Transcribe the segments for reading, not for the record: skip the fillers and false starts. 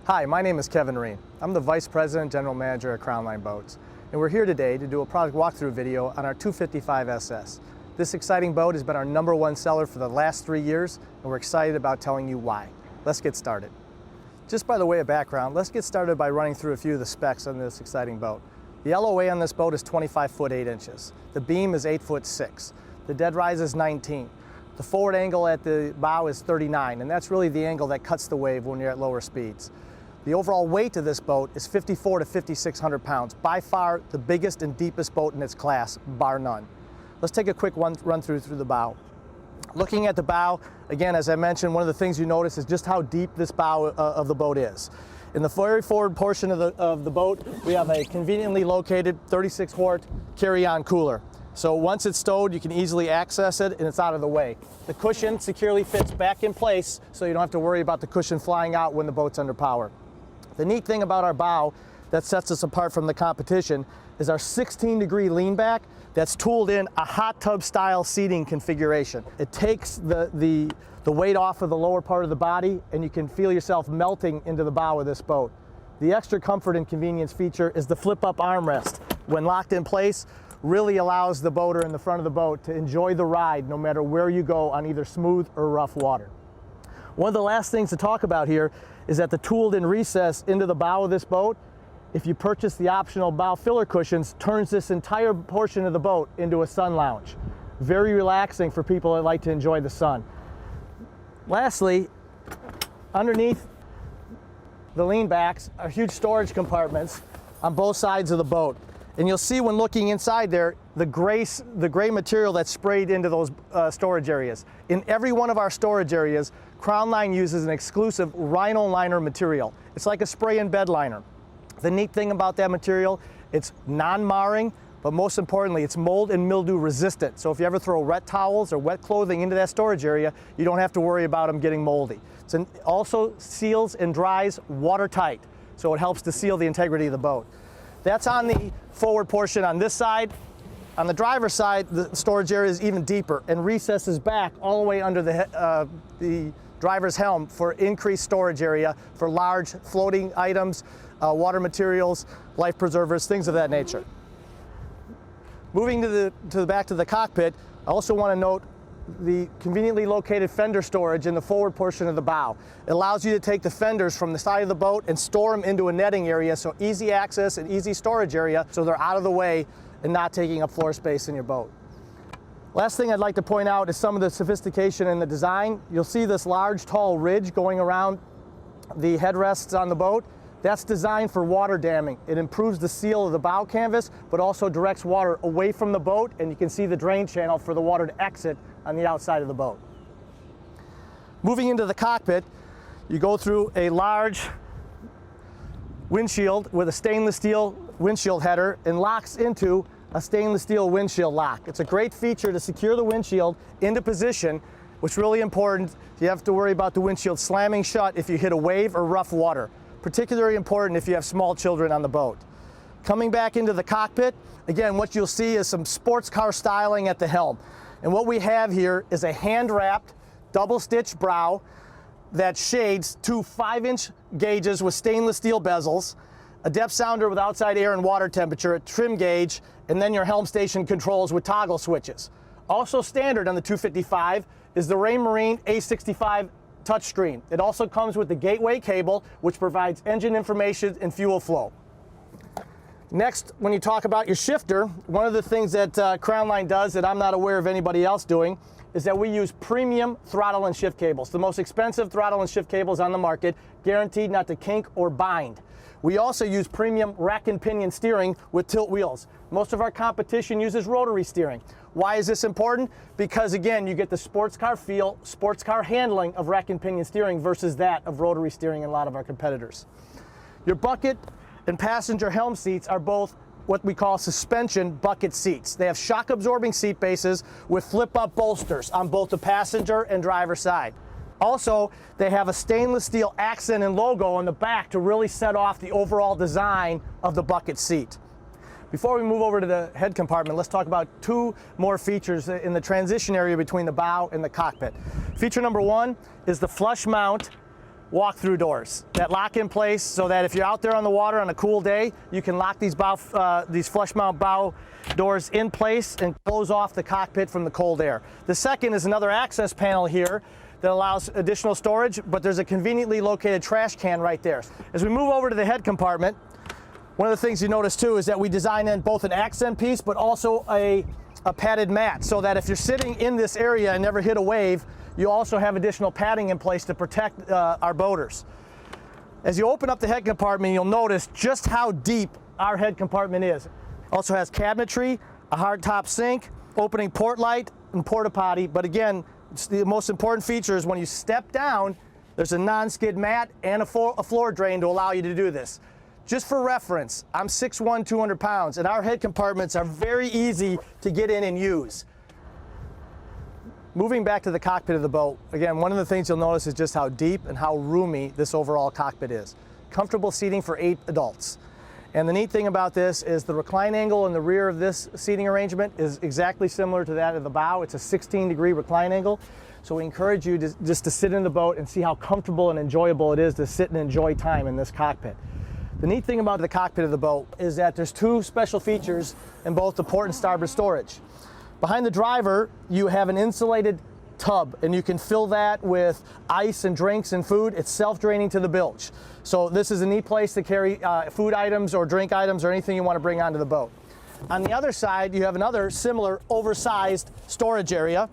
Hi, my name is Kevin Riem. I'm the Vice President General Manager at Crownline Boats, and we're here today to do a product walkthrough video on our 255 SS. This exciting boat has been our #1 seller for the last 3 years, and we're excited about telling you why. Let's get started. Just by the way of background, let's get started by running through a few of the specs on this exciting boat. The LOA on this boat is 25 foot 8 inches. The beam is 8 foot 6. The dead rise is 19. The forward angle at the bow is 39, and that's really the angle that cuts the wave when you're at lower speeds. The overall weight of this boat is 54 to 5,600 pounds, by far the biggest and deepest boat in its class, bar none. Let's take a quick run through the bow. Looking at the bow, again, as I mentioned, one of the things you notice is just how deep this bow of the boat is. In the very forward portion of the boat, we have a conveniently located 36 quart carry-on cooler. So once it's stowed, you can easily access it and it's out of the way. The cushion securely fits back in place, so you don't have to worry about the cushion flying out when the boat's under power. The neat thing about our bow that sets us apart from the competition is our 16-degree lean back that's tooled in a hot tub style seating configuration. It takes the weight off of the lower part of the body, and you can feel yourself melting into the bow of this boat. The extra comfort and convenience feature is the flip-up armrest. When locked in place, really allows the boater in the front of the boat to enjoy the ride no matter where you go on either smooth or rough water. One of the last things to talk about here is that the tooled-in recess into the bow of this boat, if you purchase the optional bow filler cushions, turns this entire portion of the boat into a sun lounge. Very relaxing for people that like to enjoy the sun. Lastly, underneath the lean backs are huge storage compartments on both sides of the boat. And you'll see when looking inside there, the gray material that's sprayed into those storage areas. In every one of our storage areas, Crownline uses an exclusive Rhino liner material. It's like a spray and bed liner. The neat thing about that material, it's non-marring, but most importantly, it's mold and mildew resistant. So if you ever throw wet towels or wet clothing into that storage area, you don't have to worry about them getting moldy. It also seals and dries watertight, so it helps to seal the integrity of the boat. That's on the forward portion on this side. On the driver's side, the storage area is even deeper and recesses back all the way under the driver's helm for increased storage area for large floating items, water materials, life preservers, things of that nature. Moving back to the cockpit, I also want to note the conveniently located fender storage in the forward portion of the bow. It allows you to take the fenders from the side of the boat and store them into a netting area, so easy access and easy storage area, so they're out of the way and not taking up floor space in your boat. Last thing I'd like to point out is some of the sophistication in the design. You'll see this large, tall ridge going around the headrests on the boat. That's designed for water damming. It improves the seal of the bow canvas, but also directs water away from the boat, and you can see the drain channel for the water to exit on the outside of the boat. Moving into the cockpit, you go through a large windshield with a stainless steel windshield header and locks into a stainless steel windshield lock. It's a great feature to secure the windshield into position, which is really important. You have to worry about the windshield slamming shut if you hit a wave or rough water. Particularly important if you have small children on the boat. Coming back into the cockpit, again, what you'll see is some sports car styling at the helm. And what we have here is a hand-wrapped, double-stitched brow that shades 2 5-inch gauges with stainless steel bezels, a depth sounder with outside air and water temperature, a trim gauge, and then your helm station controls with toggle switches. Also standard on the 255 is the Raymarine A65 touchscreen. It also comes with the gateway cable, which provides engine information and fuel flow. Next, when you talk about your shifter, one of the things that Crownline does that I'm not aware of anybody else doing is that we use premium throttle and shift cables, the most expensive throttle and shift cables on the market, guaranteed not to kink or bind. We also use premium rack and pinion steering with tilt wheels. Most of our competition uses rotary steering. Why is this important? Because again, you get the sports car feel, sports car handling of rack and pinion steering versus that of rotary steering in a lot of our competitors. Your bucket and passenger helm seats are both what we call suspension bucket seats. They have shock absorbing seat bases with flip up bolsters on both the passenger and driver side. Also, they have a stainless steel accent and logo on the back to really set off the overall design of the bucket seat. Before we move over to the head compartment, let's talk about 2 more features in the transition area between the bow and the cockpit. Feature number 1 is the flush mount walk-through doors that lock in place so that if you're out there on the water on a cool day, you can lock these flush mount bow doors in place and close off the cockpit from the cold air. The second is another access panel here that allows additional storage, but there's a conveniently located trash can right there. As we move over to the head compartment, one of the things you notice too is that we design in both an accent piece but also a padded mat, so that if you're sitting in this area and never hit a wave, you also have additional padding in place to protect our boaters. As you open up the head compartment, you'll notice just how deep our head compartment is. Also has cabinetry, a hardtop sink, opening port light, and porta potty. But again, the most important feature is when you step down, there's a non-skid mat and a floor drain to allow you to do this. Just for reference, I'm 6'1", 200 pounds, and our head compartments are very easy to get in and use. Moving back to the cockpit of the boat, again, one of the things you'll notice is just how deep and how roomy this overall cockpit is. Comfortable seating for 8 adults. And the neat thing about this is the recline angle in the rear of this seating arrangement is exactly similar to that of the bow. It's a 16-degree recline angle. So we encourage you just to sit in the boat and see how comfortable and enjoyable it is to sit and enjoy time in this cockpit. The neat thing about the cockpit of the boat is that there's 2 special features in both the port and starboard storage. Behind the driver, you have an insulated tub, and you can fill that with ice and drinks and food. It's self-draining to the bilge. So this is a neat place to carry food items or drink items or anything you want to bring onto the boat. On the other side, you have another similar oversized storage area.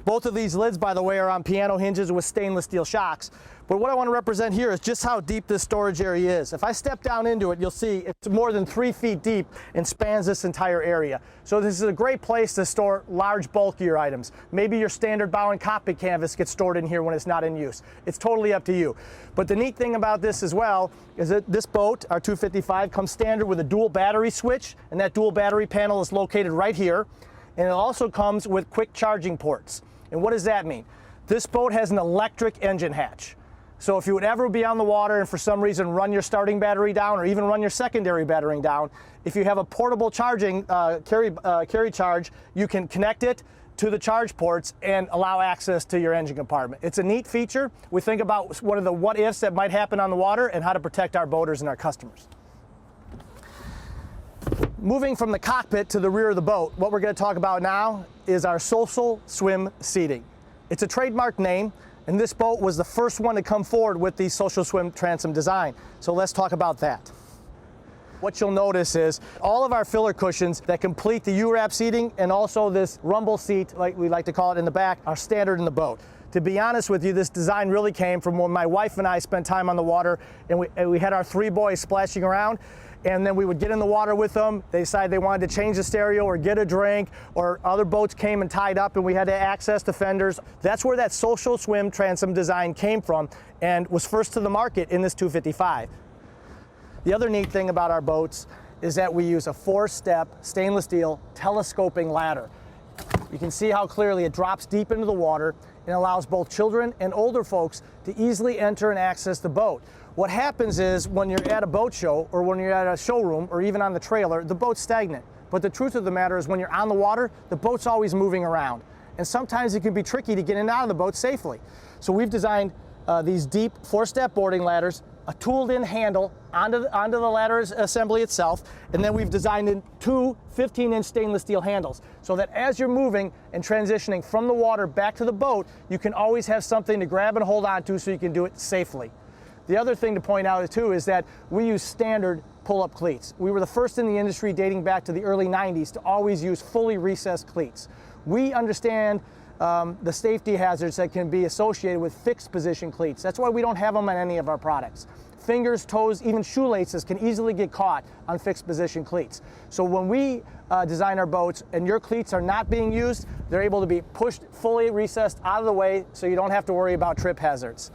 Both of these lids, by the way, are on piano hinges with stainless steel shocks. But what I want to represent here is just how deep this storage area is. If I step down into it, you'll see it's more than 3 feet deep and spans this entire area. So this is a great place to store large, bulkier items. Maybe your standard bow and cockpit canvas gets stored in here when it's not in use. It's totally up to you. But the neat thing about this as well is that this boat, our 255, comes standard with a dual battery switch, and that dual battery panel is located right here. And it also comes with quick charging ports. And what does that mean? This boat has an electric engine hatch. So if you would ever be on the water and for some reason run your starting battery down or even run your secondary battery down, if you have a portable charging carry charge, you can connect it to the charge ports and allow access to your engine compartment. It's a neat feature. We think about what are the what ifs that might happen on the water and how to protect our boaters and our customers. Moving from the cockpit to the rear of the boat, what we're going to talk about now is our social swim seating. It's a trademark name, and this boat was the first one to come forward with the social swim transom design. So let's talk about that. What you'll notice is all of our filler cushions that complete the U-wrap seating and also this rumble seat, like we like to call it in the back, are standard in the boat. To be honest with you, this design really came from when my wife and I spent time on the water and we had our 3 boys splashing around. And then we would get in the water with them. They decided they wanted to change the stereo or get a drink, or other boats came and tied up and we had to access the fenders. That's where that social swim transom design came from and was first to the market in this 255. The other neat thing about our boats is that we use a 4-step stainless steel telescoping ladder. You can see how clearly it drops deep into the water and allows both children and older folks to easily enter and access the boat. What happens is when you're at a boat show or when you're at a showroom or even on the trailer, the boat's stagnant. But the truth of the matter is when you're on the water, the boat's always moving around. And sometimes it can be tricky to get in and out of the boat safely. So we've designed these deep 4-step boarding ladders, a tooled-in handle onto the ladder assembly itself, and then we've designed in 2 15-inch stainless steel handles so that as you're moving and transitioning from the water back to the boat, you can always have something to grab and hold onto so you can do it safely. The other thing to point out too is that we use standard pull-up cleats. We were the first in the industry dating back to the early 90s to always use fully recessed cleats. We understand the safety hazards that can be associated with fixed position cleats. That's why we don't have them on any of our products. Fingers, toes, even shoelaces can easily get caught on fixed position cleats. So when we design our boats and your cleats are not being used, they're able to be pushed fully recessed out of the way so you don't have to worry about trip hazards.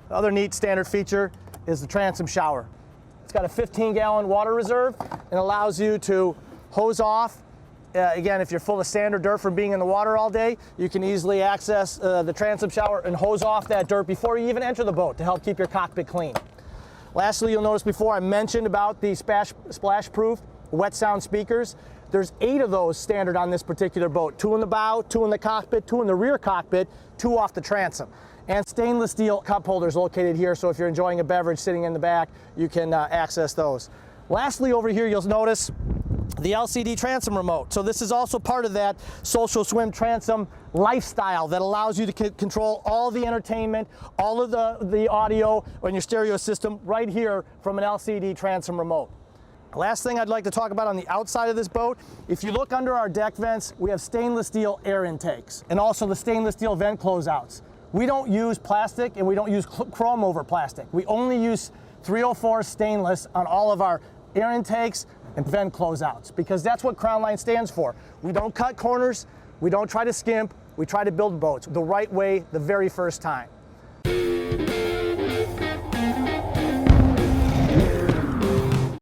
The other neat standard feature is the transom shower. It's got a 15-gallon water reserve and allows you to hose off. Again, if you're full of sand or dirt from being in the water all day, you can easily access the transom shower and hose off that dirt before you even enter the boat to help keep your cockpit clean. Lastly, you'll notice before I mentioned about the splash-proof wet sound speakers. There's 8 of those standard on this particular boat. 2 in the bow, 2 in the cockpit, 2 in the rear cockpit, 2 off the transom. and stainless steel cup holders located here, so if you're enjoying a beverage sitting in the back, you can access those. Lastly, over here you'll notice the LCD transom remote. So this is also part of that Social Swim transom lifestyle that allows you to control all the entertainment, all of the audio on your stereo system right here from an LCD transom remote. Last thing I'd like to talk about on the outside of this boat, if you look under our deck vents, we have stainless steel air intakes and also the stainless steel vent closeouts. We don't use plastic and we don't use chrome over plastic. We only use 304 stainless on all of our air intakes and vent closeouts, because that's what Crownline stands for. We don't cut corners, we don't try to skimp, we try to build boats the right way the very first time.